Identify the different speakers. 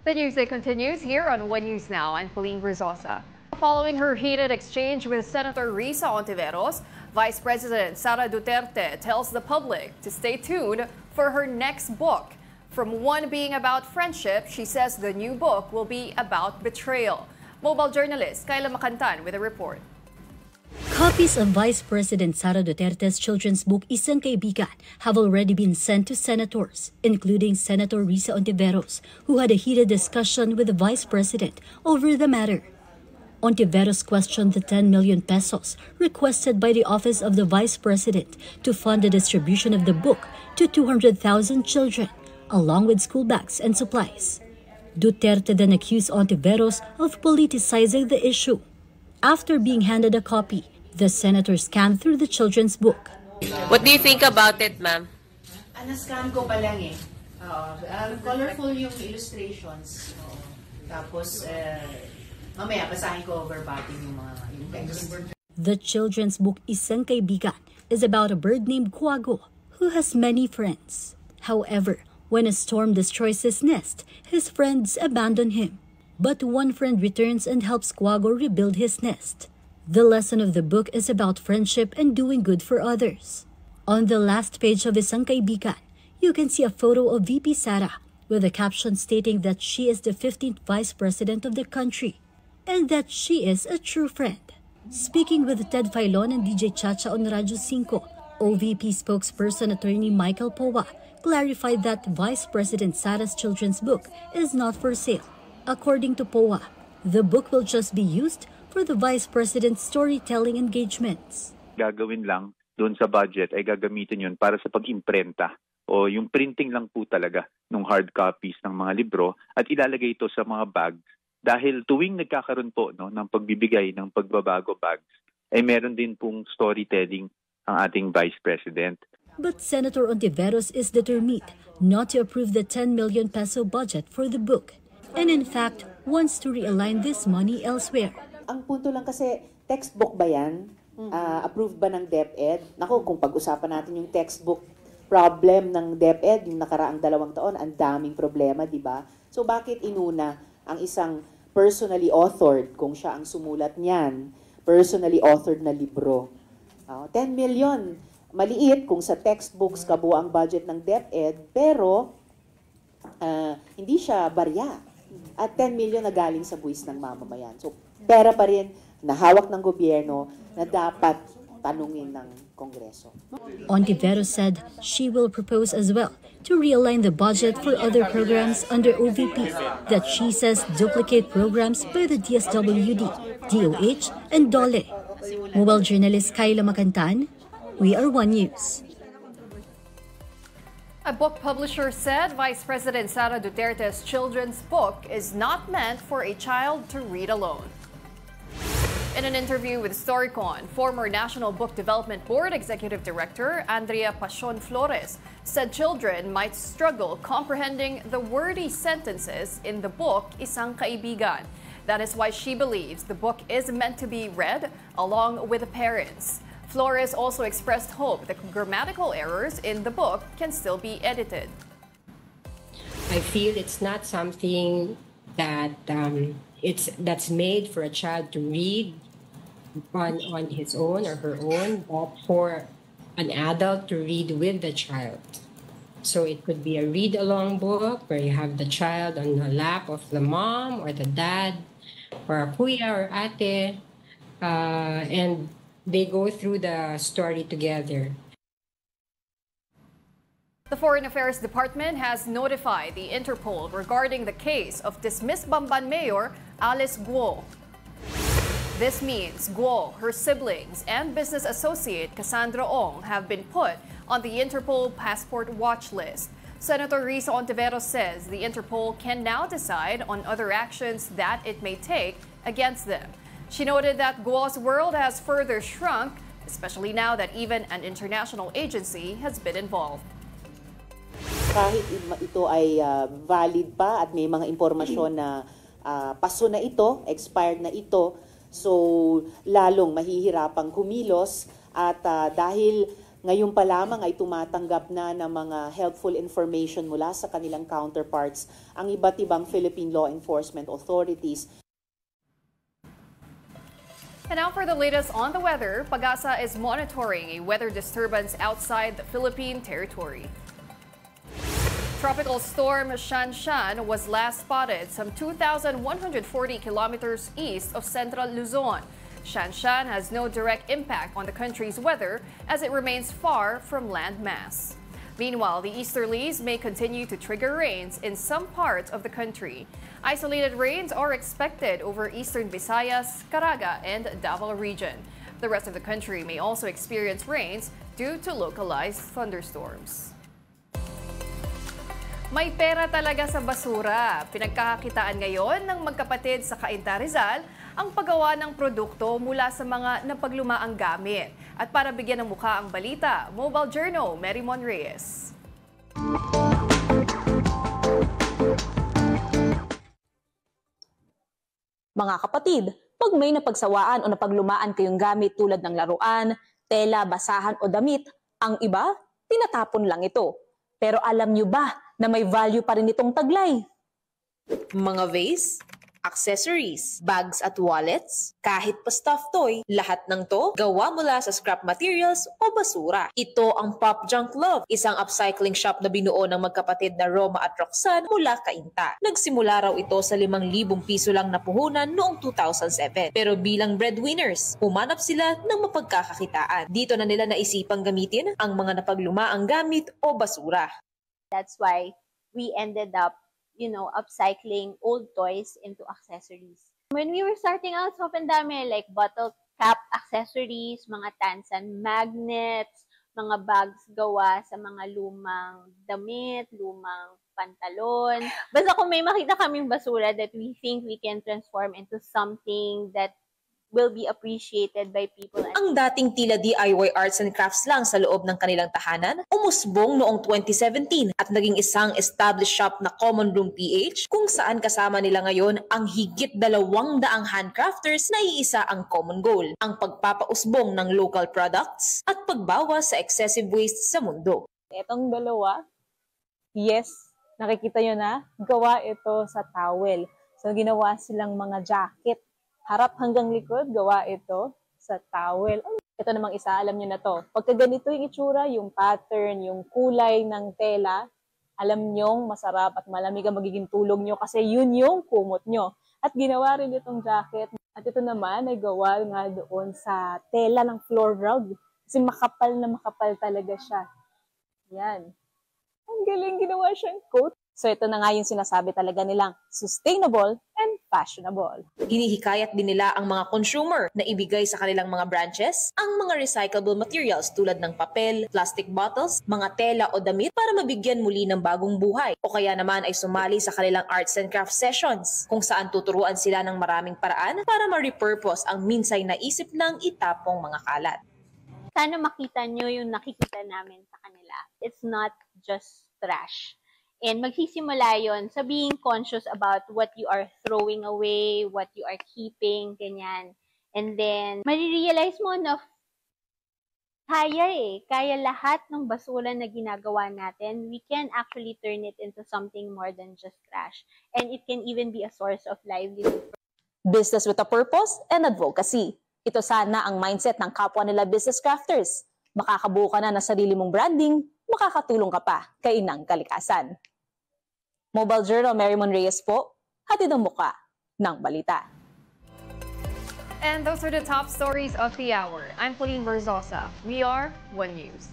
Speaker 1: The news day continues here on One News Now. I'm Pauline Rizosa. Following her heated exchange with Senator Risa Hontiveros, Vice President Sara Duterte tells the public to stay tuned for her next book. From one being about friendship, she says the new book will be about betrayal. Mobile journalist Kayla Macantan with a report.
Speaker 2: Copies of Vice President Sara Duterte's children's book, Isang Kaibigan, have already been sent to senators, including Senator Risa Hontiveros, who had a heated discussion with the Vice President over the matter. Hontiveros questioned the 10 million pesos requested by the Office of the Vice President to fund the distribution of the book to 200,000 children, along with school bags and supplies. Duterte then accused Hontiveros of politicizing the issue. After being handed a copy, the senator scanned through the children's book.
Speaker 3: What do you think about it, ma'am?
Speaker 4: Scan ko pa lang eh. Colorful yung illustrations. Tapos, mamaya basahin ko verbatim yung text.
Speaker 2: The children's book, Isang Kaibigan, is about a bird named Quago, who has many friends. However, when a storm destroys his nest, his friends abandon him. But one friend returns and helps Quago rebuild his nest. The lesson of the book is about friendship and doing good for others. On the last page of Isang Kaibigan, you can see a photo of VP Sara with a caption stating that she is the 15th Vice President of the country and that she is a true friend. Speaking with Ted Filon and DJ Chacha on Radyo 5, OVP spokesperson attorney Michael Powa clarified that Vice President Sara's children's book is not for sale. According to POA, the book will just be used for the Vice President's storytelling engagements.
Speaker 5: Gagawin lang doon sa budget ay gagamitin yun para sa pag-imprenta o yung printing lang po talaga ng hard copies ng mga libro at ilalagay ito sa mga bags. Dahil tuwing nagkakaroon po ng pagbibigay ng pagbabago bags, ay meron din pong storytelling ang ating Vice President.
Speaker 2: But Senator Hontiveros is determined not to approve the 10 million peso budget for the book. And in fact, wants to realign this money elsewhere.
Speaker 4: Ang punto lang kasi, textbook ba yan? Approved ba ng DepEd? Naku, kung pag-usapan natin yung textbook problem ng DepEd, yung nakaraang 2 taon, ang daming problema, di ba? So bakit inuna ang isang personally authored, kung siya ang sumulat niyan, personally authored na libro? 10 million, maliit kung sa textbooks kabuo ang budget ng DepEd, pero hindi siya barya. At 10 million na galing sa buwis ng mamamayan. So, pera pa rin na hawak ng gobyerno na dapat tanungin ng Kongreso.
Speaker 2: Hontiveros said she will propose as well to realign the budget for other programs under OVP that she says duplicate programs by the DSWD, DOH, and DOLE. Mobile journalist Kayla Macantan, we are One News.
Speaker 1: A book publisher said Vice President Sara Duterte's children's book is not meant for a child to read alone. In an interview with Storycon, former National Book Development Board Executive Director Andrea Pasion Flores said children might struggle comprehending the wordy sentences in the book Isang Kaibigan. That is why she believes the book is meant to be read along with the parents. Flores also expressed hope that grammatical errors in the book can still be edited.
Speaker 6: I feel it's not something that that's made for a child to read on his own or her own, but for an adult to read with the child. So it could be a read-along book where you have the child on the lap of the mom or the dad or a kuya or ate, and they go through the story together.
Speaker 1: The Foreign Affairs Department has notified the Interpol regarding the case of dismissed Bamban Mayor Alice Guo. This means Guo, her siblings, and business associate Cassandra Ong have been put on the Interpol passport watch list. Senator Risa Hontiveros says the Interpol can now decide on other actions that it may take against them. She noted that Guo's world has further shrunk, especially now that even an international agency has been involved.
Speaker 4: Kahit ito ay valid pa at may mga impormasyon na paso na ito, expired na ito, so lalong mahihirapang kumilos at dahil ngayon pa lamang ay tumatanggap na ng mga helpful information mula sa kanilang counterparts ang iba't ibang Philippine law enforcement authorities.
Speaker 1: And now for the latest on the weather, Pag-asa is monitoring a weather disturbance outside the Philippine territory. Tropical storm Shanshan was last spotted some 2,140 kilometers east of central Luzon. Shanshan has no direct impact on the country's weather as it remains far from land mass. Meanwhile, the easterlies may continue to trigger rains in some parts of the country. Isolated rains are expected over eastern Visayas, Caraga, and Davao region. The rest of the country may also experience rains due to localized thunderstorms. May pera talaga sa basura. Pinagkakakitaan ngayon ng magkapatid sa Cainta, Rizal ang paggawa ng produkto mula sa mga napaglumaang gamit. At para bigyan ng mukha ang balita, Mobile Journal, Merymon Reyes.
Speaker 7: Mga kapatid, pag may napagsawaan o napaglumaan kayong gamit tulad ng laruan, tela, basahan o damit, ang iba, tinatapon lang ito. Pero alam nyo ba na may value pa rin itong taglay?
Speaker 8: Mga vase, accessories, bags at wallets, kahit pa stuffed toy, lahat ng to gawa mula sa scrap materials o basura. Ito ang Pop Junk Love, isang upcycling shop na binuo ng magkapatid na Roma at Roxanne mula Cainta. Nagsimula raw ito sa 5,000 piso lang na puhunan noong 2007. Pero bilang breadwinners, humanap sila ng mapagkakakitaan. Dito na nila naisipang gamitin ang mga napaglumaang gamit o basura.
Speaker 9: That's why we ended up, upcycling old toys into accessories. When we were starting out, sobrang dami, like bottle cap accessories, mga tansan magnets, mga bags gawa sa mga lumang damit, lumang pantalon. Basta kung may makita kaming basura that we think we can transform into something that will be appreciated by people.
Speaker 8: Ang dating tila DIY arts and crafts lang sa loob ng kanilang tahanan, umusbong noong 2017 at naging isang established shop na Common Room PH kung saan kasama nila ngayon ang higit 200 handcrafters na iisa ang common goal, ang pagpapausbong ng local products at pagbawas sa excessive waste sa mundo.
Speaker 7: Itong dalawa, yes, nakikita nyo na, gawa ito sa towel. So ginawa silang mga jacket. Harap hanggang likod, gawa ito sa towel. Ito namang isa, alam nyo na to. Pagka ganito yung itsura, yung pattern, yung kulay ng tela, alam nyong masarap at malamig ang magiging tulog nyo kasi yun yung kumot nyo. At ginawa rin itong jacket. At ito naman ay gawa nga doon sa tela ng floor rug. Kasi makapal na makapal talaga siya. Yan. Ang galing, ginawa siyang coat. So ito na nga yung sinasabi talaga nilang sustainable and fashionable.
Speaker 8: Hinihikayat din nila ang mga consumer na ibigay sa kanilang mga branches ang mga recyclable materials tulad ng papel, plastic bottles, mga tela o damit para mabigyan muli ng bagong buhay. O kaya naman ay sumali sa kanilang arts and crafts sessions kung saan tuturuan sila ng maraming paraan para ma-repurpose ang minsay naisip ng itapong mga kalat.
Speaker 9: Sana makita nyo yung nakikita namin sa kanila. It's not just trash. And magsisimula yon sa being conscious about what you are throwing away, what you are keeping, ganyan. And then, marirealize mo na kaya lahat ng basura na ginagawa natin, we can actually turn it into something more than just trash. And it can even be a source of livelihood.
Speaker 7: Business with a purpose and advocacy. Ito sana ang mindset ng kapwa nila business crafters. Makakabuo ka na ng sarili mong branding, makakatulong ka pa kay inang kalikasan. Mobile Journal, Merymon Reyes po, hatid ang muka ng balita.
Speaker 1: And those are the top stories of the hour. I'm Pauline Verzosa. We are One News.